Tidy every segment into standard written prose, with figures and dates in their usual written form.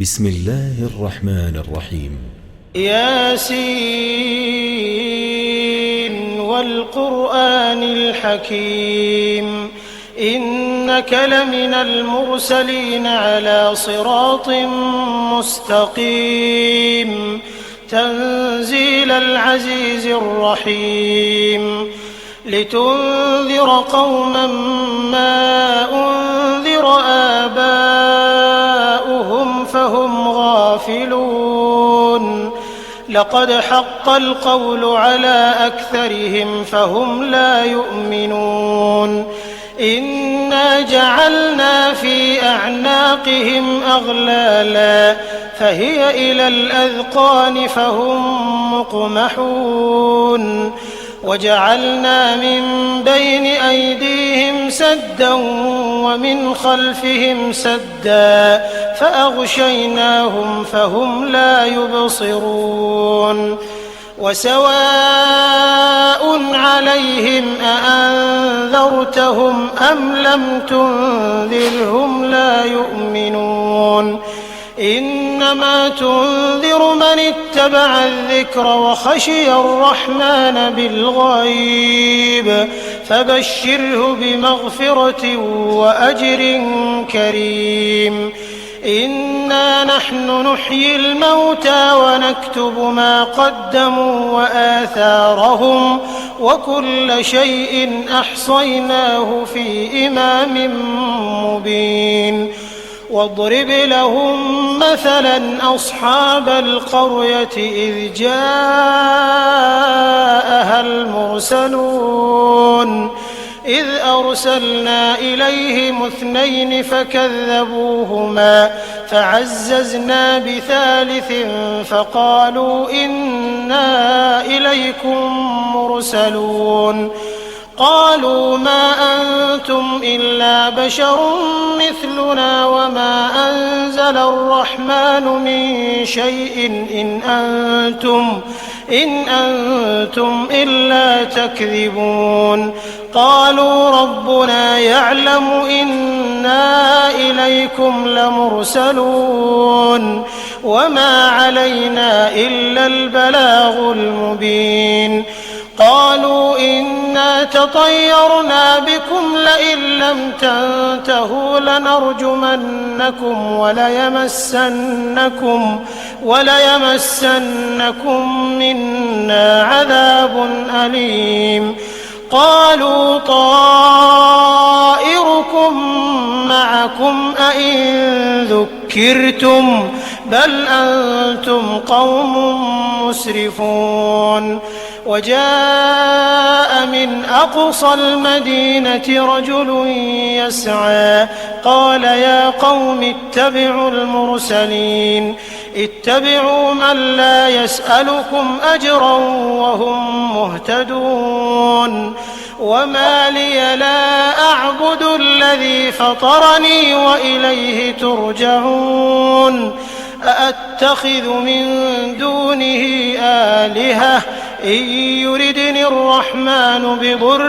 بسم الله الرحمن الرحيم. ياسين والقرآن الحكيم إنك لمن المرسلين على صراط مستقيم تنزيل العزيز الرحيم لتنذر قوما ما أنذر آباؤهم فهم غافلون لقد حق القول على أكثرهم فهم لا يؤمنون إنا جعلنا في أعناقهم أغلالا فهي إلى الأذقان فهم مقمحون وجعلنا من بين أيديهم سدا ومن خلفهم سدا فأغشيناهم فهم لا يبصرون وسواء عليهم أأنذرتهم أم لم تنذرهم لا يؤمنون إنما تنذر من اتبع الذكر وخشي الرحمن بالغيب فبشره بمغفرة وأجر كريم إنا نحن نحيي الموتى ونكتب ما قدموا وآثارهم وكل شيء أحصيناه في إمام مبين واضرب لهم مثلا أصحاب القرية إذ جاءها المرسلون إذ أرسلنا إليهم 2 فكذبوهما فعززنا بثالث فقالوا إنا إليكم مرسلون قالوا ما أنتم إلا بشر مثلنا وما أنزل الرحمن من شيء إن أنتم إلا تكذبون قالوا ربنا يعلم إنا إليكم لمرسلون وما علينا إلا البلاغ المبين قالوا إنا تطيرنا بكم لئن لم تنتهوا لنرجمنكم وليمسنكم منا عذاب أليم قالوا طائركم معكم أئن ذكرتم بل أنتم قوم مسرفون وجاء من أقصى المدينة رجل يسعى قال يا قوم اتبعوا المرسلين اتبعوا من لا يسألكم أجرا وهم مهتدون وما لي لا أعبد الذي فطرني وإليه ترجعون أأتخذ من دونه آلهة إن يردني الرحمن بضر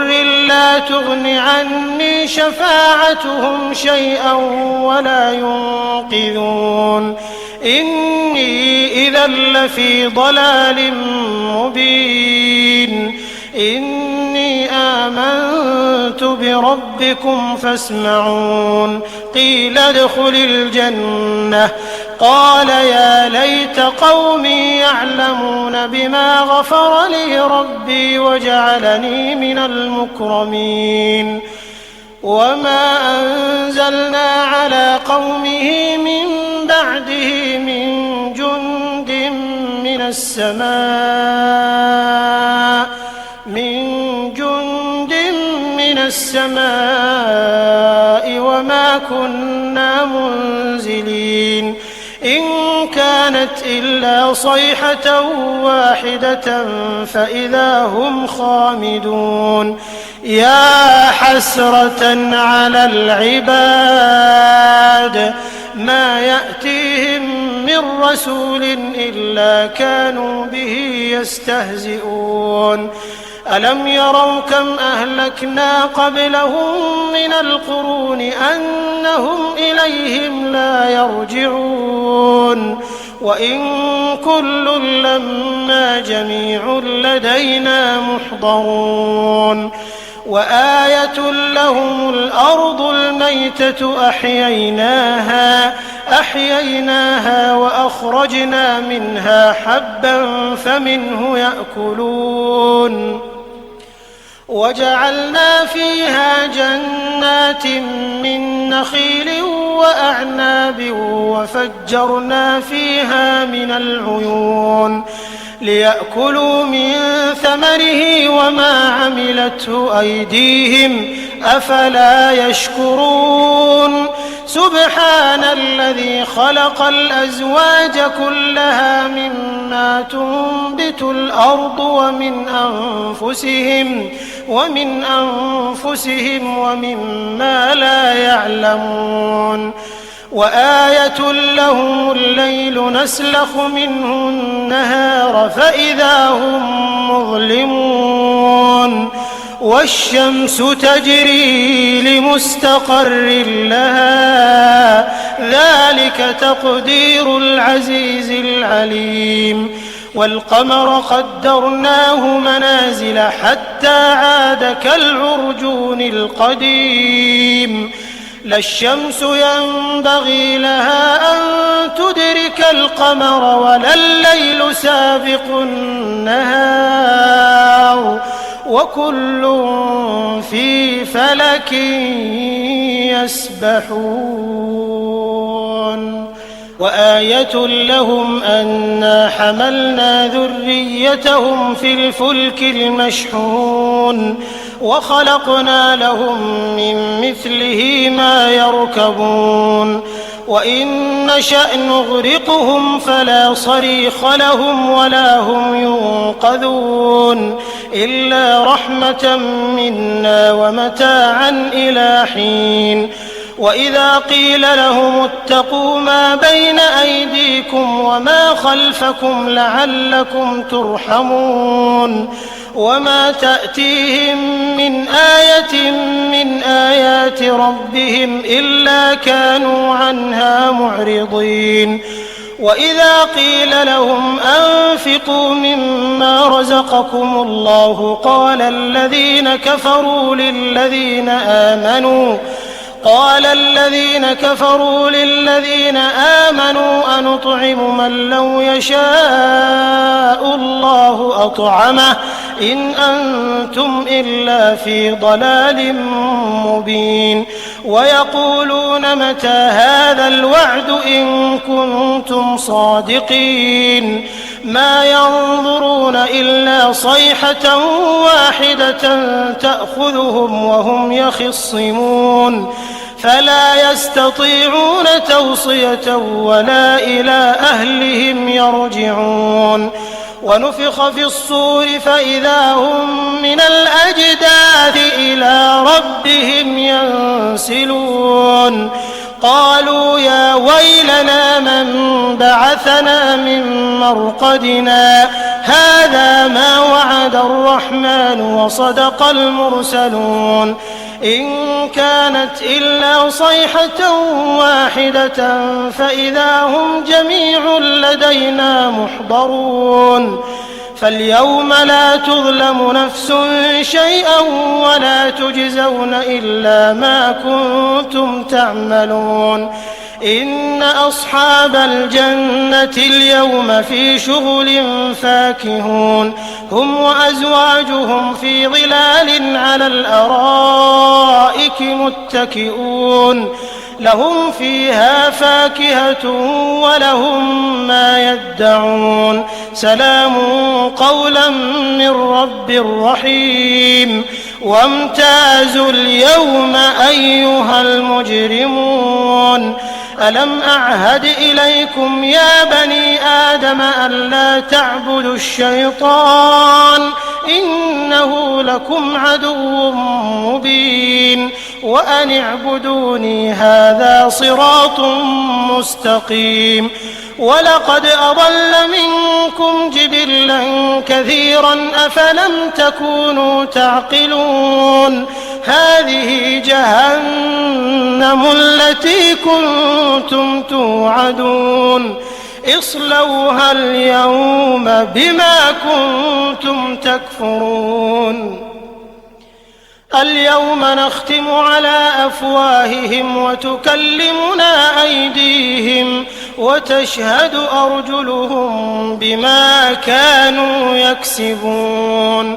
لا تغن عني شفاعتهم شيئا ولا ينقذون إني إذا لفي ضلال مبين إني آمنت بربكم فاسمعون قيل ادخل الجنة قال يا ليت قومي يعلمون بما غفر لي ربي وجعلني من المكرمين وما أنزلنا على قومه من بعده من جند من السماء وما كنا منزلين إن كانت إلا صيحة واحدة فإذا هم خامدون يا حسرة على العباد ما يأتيهم من رسول إلا كانوا به يستهزئون ألم يروا كم أهلكنا قبلهم من القرون أنهم إليهم لا يرجعون وإن كل لما جميع لدينا محضرون وآية لهم الأرض الميتة أحييناها وأخرجنا منها حبا فمنه يأكلون وجعلنا فيها جنات من نخيل وأعناب وفجرنا فيها من العيون ليأكلوا من ثمره وما عملته أيديهم أفلا يشكرون سبحان الذي خلق الأزواج كلها مما تنبت الأرض ومن أنفسهم ومما لا يعلمون وآية لهم الليل نسلخ منه النهار فإذا هم مظلمون والشمس تجري لمستقر لها ذلك تقدير العزيز العليم والقمر قدرناه منازل حتى عاد كالعرجون القديم لا الشمس ينبغي لها أن تدرك القمر ولا الليل سابق النهار وكل في فلك يسبحون وآية لهم أنا حملنا ذريتهم في الفلك المشحون وخلقنا لهم من مثله ما يركبون وإن نشأ نغرقهم فلا صريخ لهم ولا هم ينقذون إلا رحمة منا ومتاعا إلى حين وإذا قيل لهم اتقوا ما بين أيديكم وما خلفكم لعلكم ترحمون وما تأتيهم من آية من آيات ربهم إلا كانوا عنها معرضين وإذا قيل لهم أنفقوا مما رزقكم الله قال الذين كفروا للذين آمنوا أنطعم من لو يشاء الله أطعمه إن أنتم إلا في ضلال مبين ويقولون متى هذا الوعد إن كنتم صادقين ما ينظرون إلا صيحة واحدة تأخذهم وهم يخصمون فلا يستطيعون توصية ولا إلى أهلهم يرجعون ونفخ في الصور فإذا هم من الأجداث إلى ربهم ينسلون قالوا يا ويلنا من بعثنا من مرقدنا هذا ما وعد الرحمن وصدق المرسلون إن كانت إلا صيحة واحدة فإذا هم جميع لدينا محضرون فاليوم لا تظلم نفس شيئا ولا تجزون إلا ما كنتم تعملون إن أصحاب الجنة اليوم في شغل فاكهون هم وأزواجهم في ظلال على الأرائك متكئون لهم فيها فاكهة ولهم ما يدعون سلام قولا من رب رحيم وامتازوا اليوم أيها المجرمون ألم أعهد إليكم يا بني آدم ألا تعبدوا الشيطان إنه لكم عدو مبين وأن اعبدوني هذا صراط مستقيم ولقد أضل منكم جبلا كثيرا أفلم تكونوا تعقلون هذه جهنم التي كنتم توعدون اصلوها اليوم بما كنتم تكفرون اليوم نختم على أفواههم وتكلمنا أيديهم وتشهد أرجلهم بما كانوا يكسبون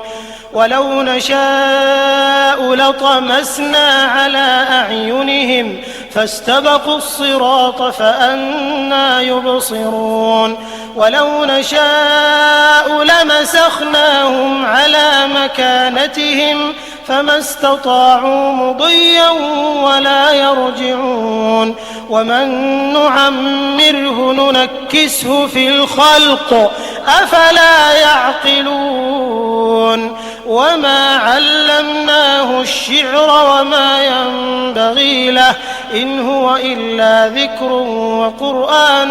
ولو نشاء لطمسنا على أعينهم فاستبقوا الصراط فأنى يبصرون ولو نشاء لمسخناهم على مكانتهم فما استطاعوا مضيا ولا يرجعون ومن نعمره ننكسه في الخلق أفلا يعقلون وما علمناه الشعر وما ينبغي له إن هو إلا ذكر وقرآن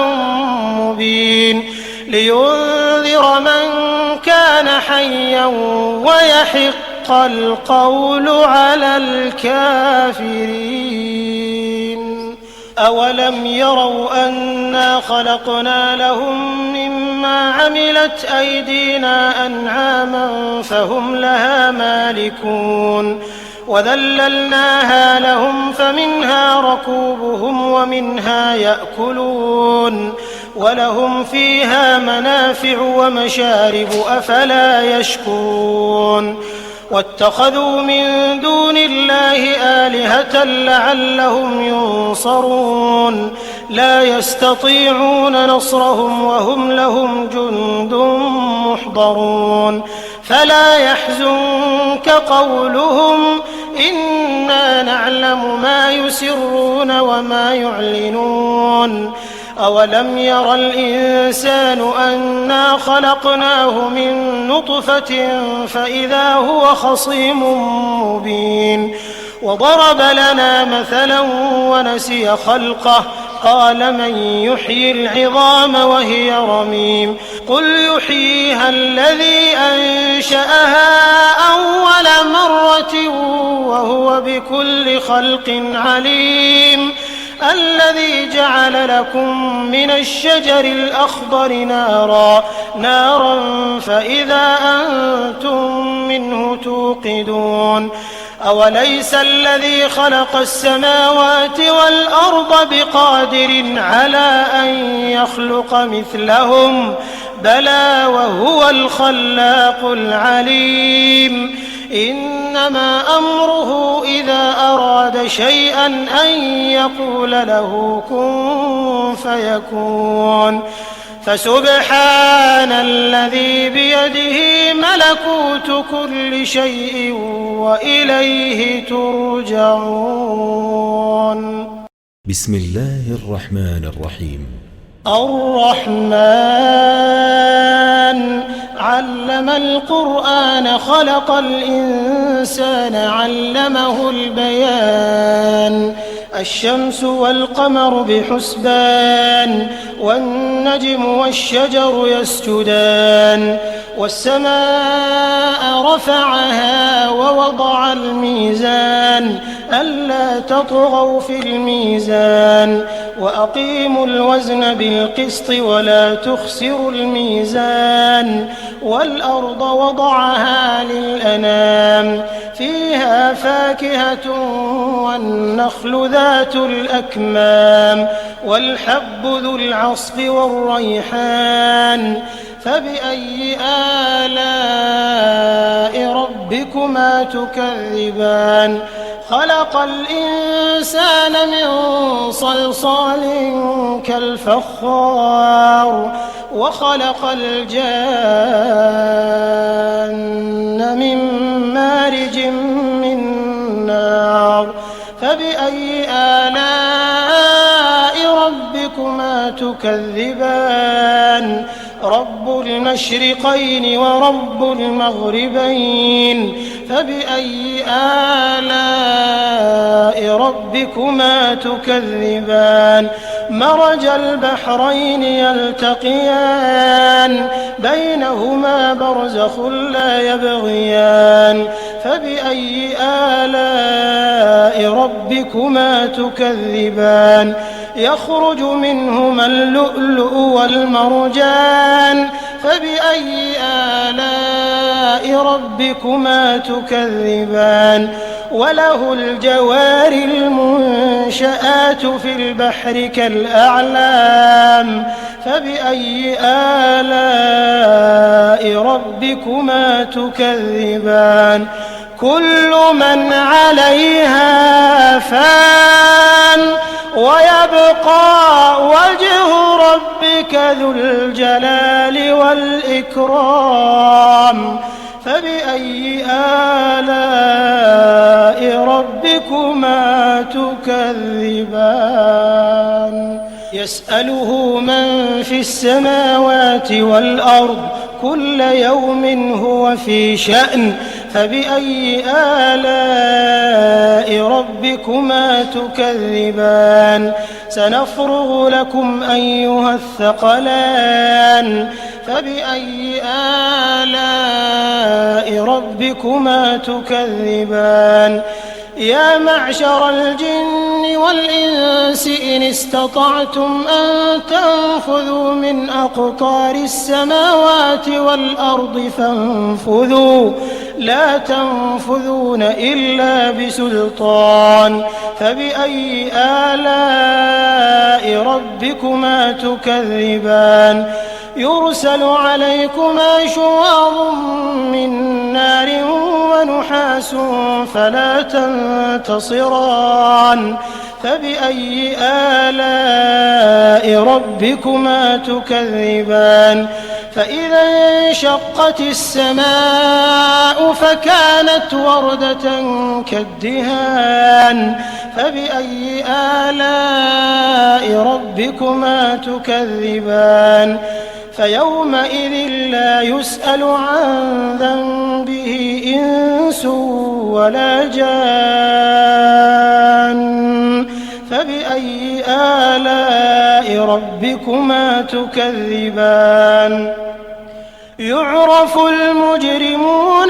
مبين لينذر من كان حيا ويحق القول على الكافرين أولم يروا أنا خلقنا لهم مما عملت أيدينا أنعاما فهم لها مالكون وذللناها لهم فمنها ركوبهم ومنها يأكلون ولهم فيها منافع ومشارب أفلا يشكرون واتخذوا من دون الله آلهة لعلهم ينصرون لا يستطيعون نصرهم وهم لهم جند محضرون فلا يحزنك قولهم إنا نعلم ما يسرون وما يعلنون أولم ير الإنسان أنا خلقناه من نطفة فإذا هو خصيم مبين وضرب لنا مثلا ونسي خلقه قال من يحيي العظام وهي رميم قل يحييها الذي أنشأها أول مرة وهو بكل خلق عليم الذي جعل لكم من الشجر الأخضر نارا فإذا أنتم منه توقدون أوليس الذي خلق السماوات والأرض بقادر على أن يخلق مثلهم بلى وهو الخلاق العليم إنما أمره إذا أراد شيئا أن يقول له كن فيكون فسبحان الذي بيده ملكوت كل شيء وإليه ترجعون بسم الله الرحمن الرحيم الرحمن علم القرآن خلق الإنسان علمه البيان الشمس والقمر بحسبان والنجم والشجر يسجدان والسماء رفعها ووضع الميزان ألا تطغوا في الميزان وأقيموا الوزن بالقسط ولا تخسروا الميزان والأرض وضعها للأنام فيها فاكهة والنخل ذات الأكمام والحب ذو العصف والريحان فبأي آلاء ربكما تكذبان خلق الإنسان من صلصال كالفخار وخلق الجان من مارج من نار فبأي آلاء ربكما تكذبان رب المشرقين ورب المغربين فبأي آلاء ربكما تكذبان مرج البحرين يلتقيان بينهما برزخ لا يبغيان فبأي آلاء ربكما تكذبان يخرج منهما اللؤلؤ والمرجان فبأي آلاء ربكما تكذبان وله الجوار المنشآت في البحر كالأعلام فبأي آلاء ربكما تكذبان كل من عليها فان ويبقى وجه ربك ذو الجلال والإكرام فبأي آلاء ربكما تكذبان يسأله من في السماوات والأرض كل يوم هو في شأن فبأي آلاء ربكما تكذبان سنفرغ لكم أيها الثقلان فبأي آلاء ربكما تكذبان يا معشر الجن والإنس إن استطعتم أن تنفذوا من أقطار السماوات والأرض فانفذوا لا تنفذون إلا بسلطان فبأي آلاء ربكما تكذبان يرسل عليكما شواظ من نار ونحاس فلا تنتصران فبأي آلاء ربكما تكذبان فإذا انشقت السماء فكانت وردة كالدهان فبأي آلاء ربكما تكذبان فيومئذ لا يسأل عن ذنبه إنس ولا جان فبأي آلاء ربكما تكذبان يعرف المجرمون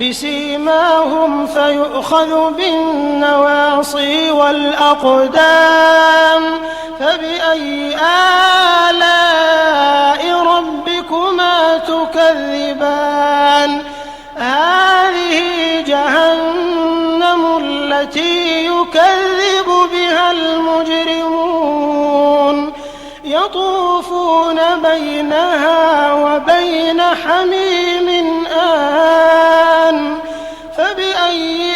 بسيماهم فيؤخذ بالنواصي والأقدام فبأي آلاء ربكما تكذبان هذه جهنم التي يكذب بها المجرمون يطوفون بينها وبين حميم آن فبأي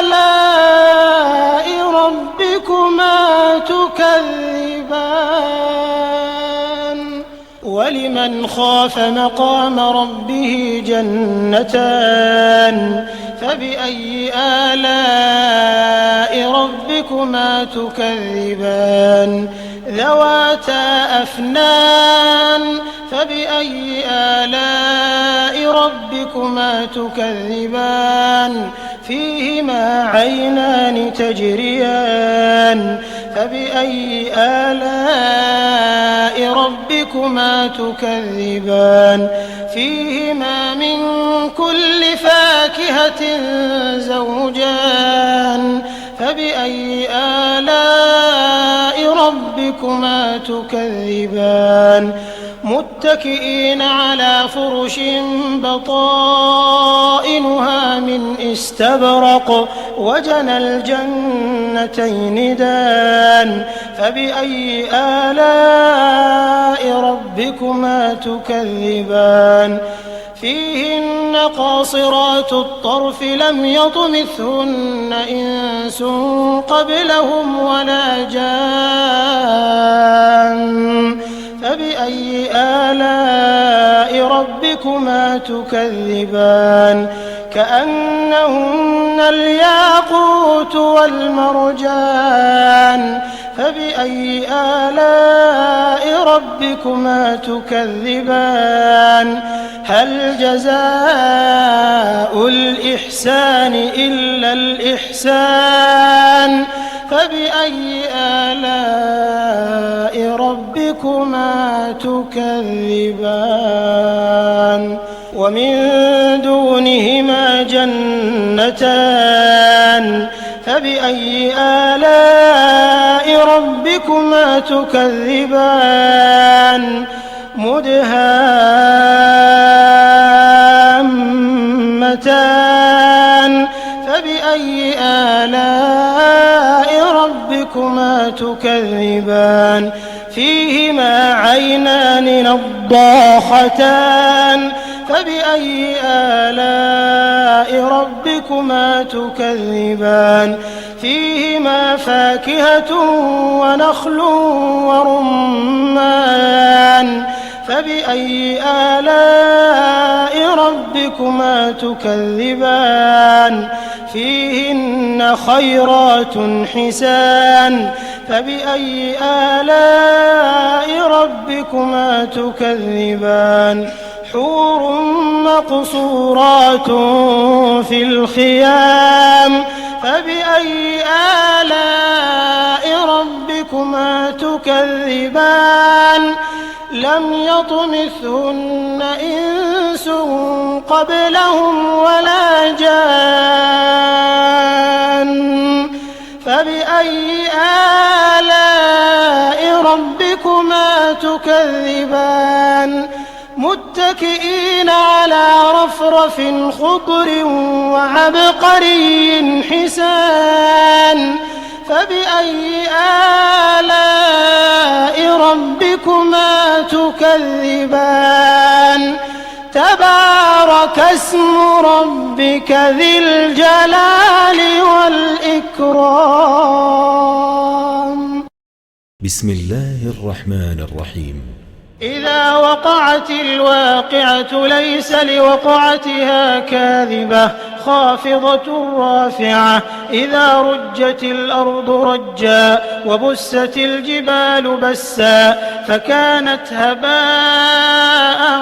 آلاء ربكما تكذبان ولمن خاف مقام ربه جنتان فبأي آلاء ربكما تكذبان ذواتا أفنان فبأي آلاء ربكما تكذبان فيهما عينان تجريان فبأي آلاء ربكما تكذبان فيهما من كل فاكهة زوجان فبأي آلاء ربكما تكذبان متكئين على فرش بطائنها من استبرق وجنى الجنتين دان فبأي آلاء ربكما تكذبان فيهن قاصرات الطرف لم يطمثهن إنس قبلهم ولا جان فبأي آلاء ربكما تكذبان كأنهن الياقوت والمرجان فبأي آلاء ربكما تكذبان هل جزاء الإحسان إلا الإحسان فبأي آلاء ربكما تكذبان ومن دونهما جنتان فبأي آلاء ربكما تكذبان مدهامتان فبأي آلاء ربكما تكذبان فيهما عينان نضاختان فبأي آلاء ربكما تكذبان فيهما فاكهة ونخل ورمان فبأي آلاء ربكما تكذبان فيهن خيرات حسان فبأي آلاء ربكما تكذبان حور مقصورات في الخيام فبأي آلاء ربكما تكذبان لم يطمثهن إنس قبلهم ولا جان فبأي آلاء ربكما تكذبان متكئين على رفرف خضر وعبقري حسان فبأي آلاء ربكما تكذبان تبارك اسم ربك ذي الجلال والإكرام. بسم الله الرحمن الرحيم. إذا وقعت الواقعة ليس لوقعتها كاذبة خافضة رافعة إذا رجت الأرض رجا وبست الجبال بسا فكانت هباء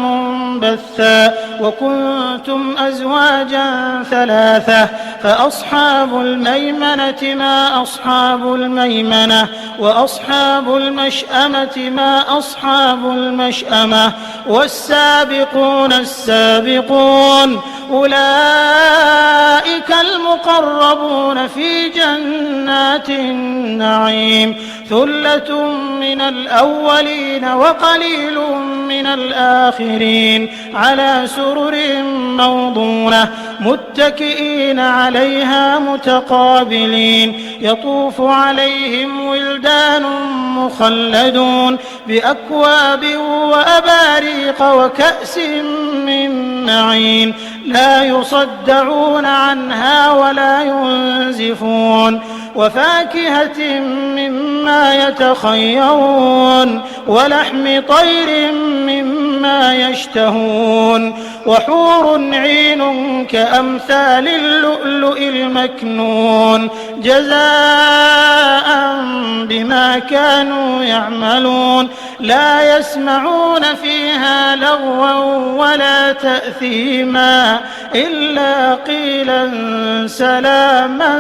منبثا وكنتم أزواجا ثلاثة فأصحاب الميمنة ما أصحاب الميمنة وأصحاب المشأمة ما أصحاب المشأمة والسابقون السابقون أولئك المقربون في جنات النعيم ثلة من الأولين وقليل من الآخرين على سرر موضونة متكئين عليها متقابلين يطوف عليهم ولدان مخلدون بأكواب وأباريق وكأس من معين لا يصدعون عنها ولا ينزفون وفاكهة مما يتخيرون ولحم طير مما يشتهون وحور عين كأمثال اللؤلؤ المكنون جزاء بما كانوا يعملون لا يسمعون فيها لغوا ولا تأثيما إلا قيلا سلاما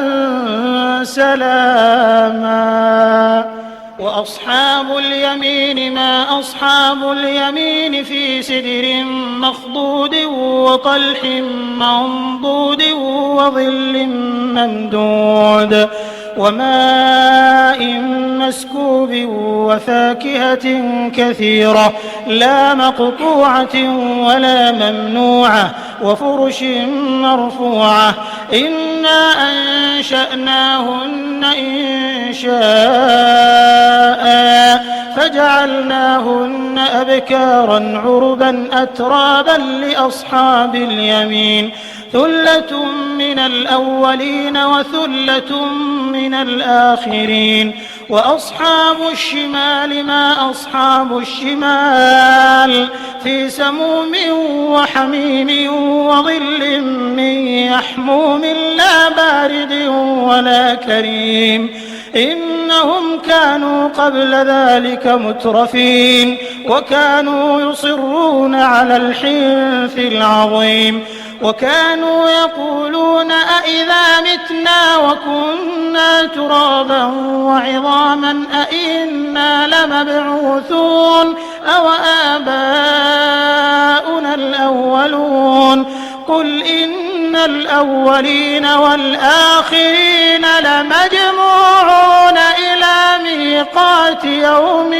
سلاما وأصحاب اليمين ما أصحاب اليمين في سدر مخضود وطلح منضود وظل ممدود وماء مسكوب وفاكهة كثيرة لا مقطوعة ولا ممنوعة وفرش مرفوعة إنا أنشأناهن إنشاء فجعلناهن أبكارا عربا أترابا لأصحاب اليمين ثلة من الأولين وثلة من الآخرين وأصحاب الشمال ما أصحاب الشمال في سموم وحميم وظل من يحموم لا بارد ولا كريم إنهم كانوا قبل ذلك مترفين وكانوا يصرون على الحنث العظيم وكانوا يقولون أئذا متنا وكنا ترابا وعظاما أئنا لمبعوثون أو آباؤنا الأولون قل إن الأولين والآخرين لمجموعون إلى ميقات لميقات يوم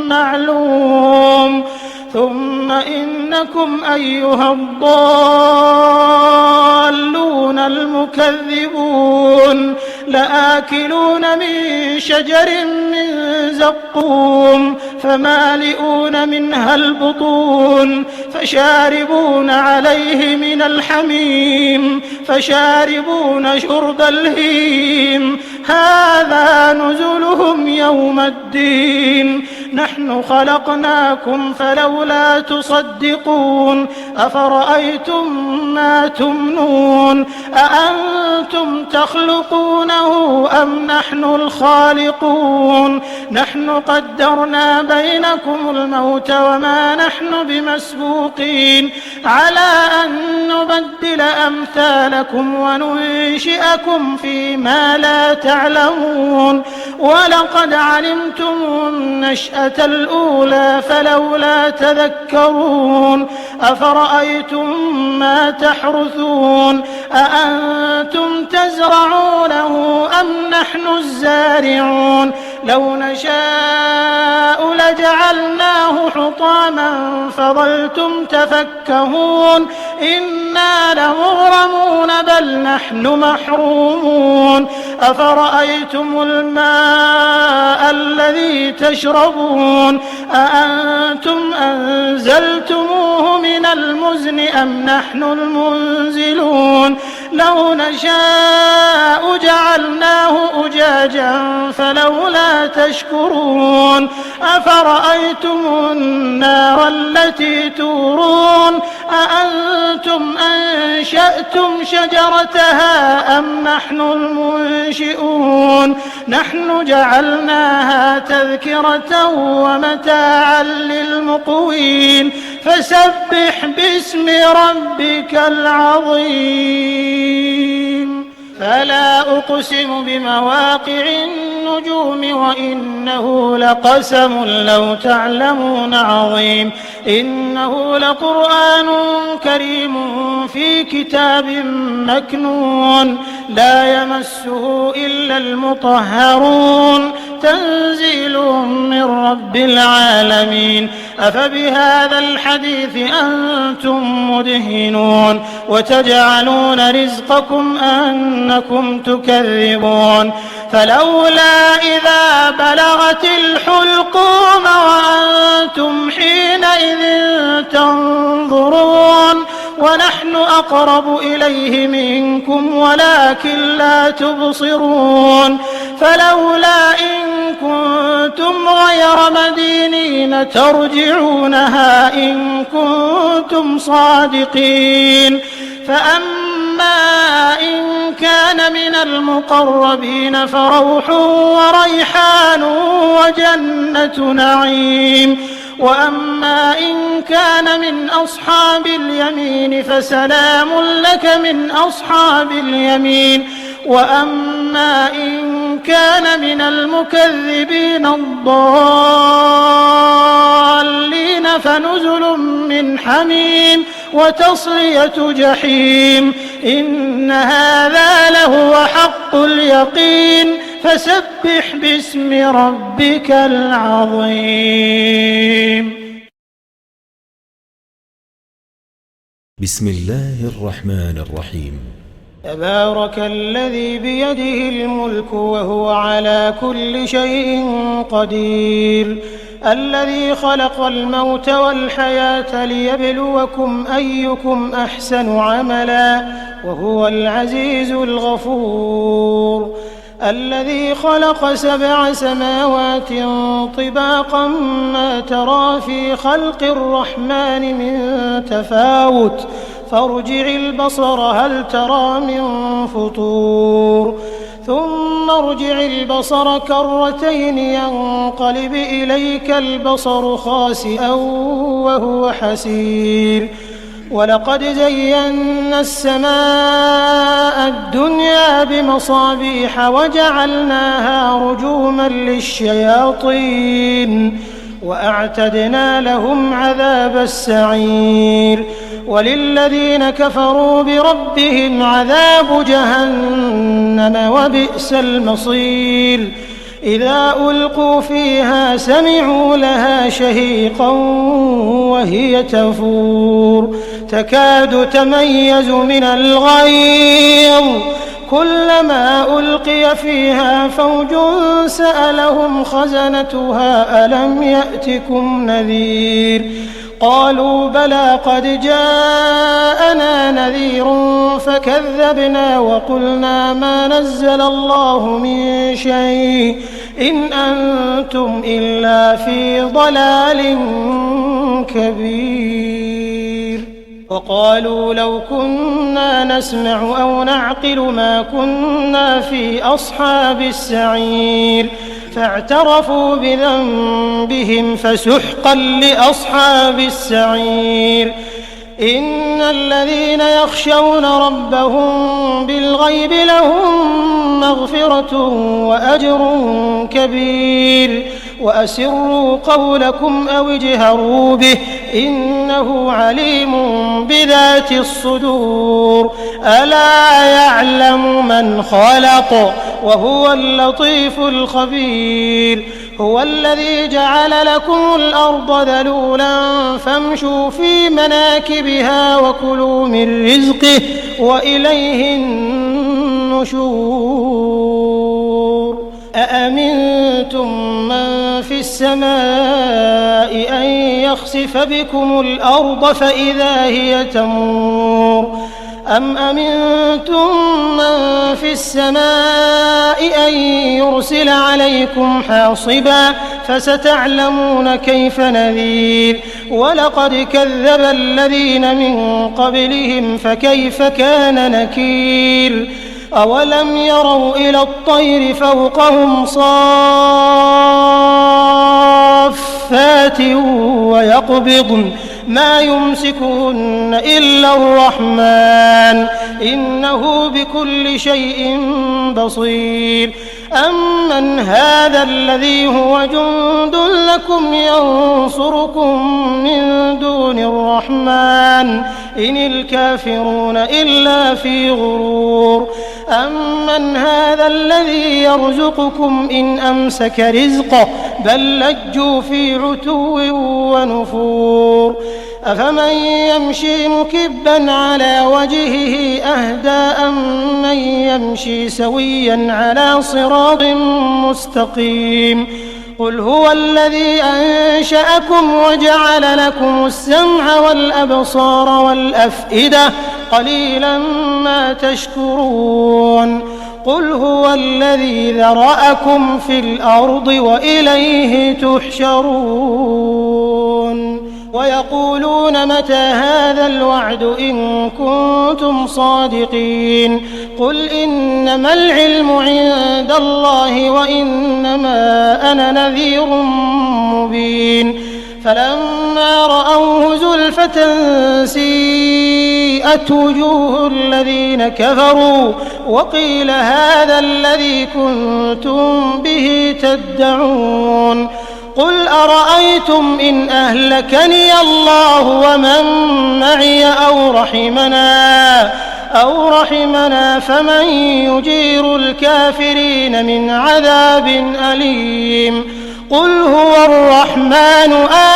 معلوم ثم إنكم أيها الضالون المكذبون لآكلون من شجر من زقوم فمالئون منها البطون فشاربون عليه من الحميم فشاربون شرب الهيم هذا نزلهم يوم الدين نحن خلقناكم فلولا تصدقون أفرأيتم ما تمنون أأنتم تخلقونه أم نحن الخالقون نحن قدرنا بينكم الموت وما نحن بمسبوقين على أن نبدل أمثالكم وننشئكم فيما لا تعلمون ولقد علمتم النشأة الأولى فلولا تذكرون أفرأيتم ما تحرثون أأنتم تزرعونه أم نحن الزارعون لو نشاء لجعلناه حطاما فظلتم تفكهون إنا لمغرمون بل نحن محرومون أفرأيتم الماء الذي تشربون أأنتم أنزلتموه من المزن أم نحن المنزلون لو نشاء جعلناه أجاجا فلولا تشكرون أفرأيتم النار التي تورون أأنتم أنشأتم شجرتها أم نحن المنشئون نحن جعلناها تذكرة ومتاعا للمقوين فسبح باسم ربك العظيم فلا أقسم بمواقع النجوم وإنه لقسم لو تعلمون عظيم إنه لقرآن كريم في كتاب مكنون لا يمسه إلا المطهرون تنزيل من رب العالمين أفبهذا الحديث أنتم مدهنون وتجعلون رزقكم أنكم تكذبون فلولا إذا بلغت الحلقوم وأنتم حينئذ تنظرون ونحن أقرب إليه منكم ولكن لا تبصرون فلولا إن كنتم غير مدينين ترجعونها إن كنتم صادقين فأما إن كان من المقربين فروح وريحان وجنة نعيم وأما إن كان من أصحاب اليمين فسلام لك من أصحاب اليمين وأما إن كان من المكذبين الضالين فنزل من حميم وتصلية جحيم إن هذا لهو حق اليقين فسبح باسم ربك العظيم بسم الله الرحمن الرحيم تبارك الذي بيده الملك وهو على كل شيء قدير الذي خلق الموت والحياة ليبلوكم أيكم أحسن عملا وهو العزيز الغفور الذي خلق 7 سماوات طباقا ما ترى في خلق الرحمن من تفاوت فارجع البصر هل ترى من فطور ثم ارجع البصر كرتين ينقلب إليك البصر خاسئا وهو حسير ولقد زينا السماء الدنيا بمصابيح وجعلناها رجوما للشياطين وأعتدنا لهم عذاب السعير وللذين كفروا بربهم عذاب جهنم وبئس المصير إذا ألقوا فيها سمعوا لها شهيقا وهي تفور تكاد تميز من الغيظ كلما ألقي فيها فوج سألهم خزنتها ألم يأتكم نذير قالوا بلى قد جاءنا نذير فكذبنا وقلنا ما نزل الله من شيء إن أنتم إلا في ضلال كبير وقالوا لو كنا نسمع أو نعقل ما كنا في أصحاب السعير فاعترفوا بذنبهم فسحقا لأصحاب السعير إن الذين يخشون ربهم بالغيب لهم مغفرة وأجر كبير وأسروا قولكم أو اجهروا به إنه عليم بذات الصدور ألا يعلم من خلق وهو اللطيف الخبير هو الذي جعل لكم الأرض ذلولا فامشوا في مناكبها وكلوا من رزقه وإليه النشور أأمنتم من في السماء أن يخسف بكم الأرض فإذا هي تمور أم أمنتم من في السماء أن يرسل عليكم حاصبا فستعلمون كيف نذير ولقد كذب الذين من قبلهم فكيف كان نكير أولم يروا إلى الطير فوقهم صافات ويقبضن ما يمسكهن إلا الرحمن إنه بكل شيء بصير أمن هذا الذي هو جند لكم ينصركم من دون الرحمن إن الكافرون إلا في غرور أمن هذا الذي يرزقكم إن أمسك رزقه بل لجوا في عتو ونفور أفمن يمشي مكبا على وجهه أهدى أم من يمشي سويا على صراط مستقيم قل هو الذي أنشأكم وجعل لكم السمع والأبصار والأفئدة قليلا ما تشكرون قل هو الذي ذرأكم في الأرض وإليه تحشرون ويقولون متى هذا الوعد إن كنتم صادقين قل إنما العلم عند الله وإنما أنا نذير مبين فلما رأوه زلفة سيئت وجوه الذين كفروا وقيل هذا الذي كنتم به تدعون قل أرأيتم إن أهلكني الله ومن معي أو رحمنا فمن يجير الكافرين من عذاب أليم قل هو الرحمن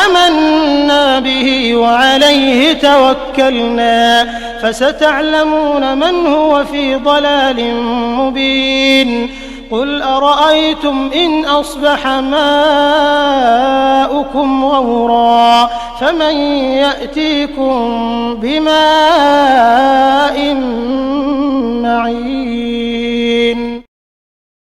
آمنا به وعليه توكلنا فستعلمون من هو في ضلال مبين قل أرأيتم إن أصبح ماؤكم غورا فمن يأتيكم بماء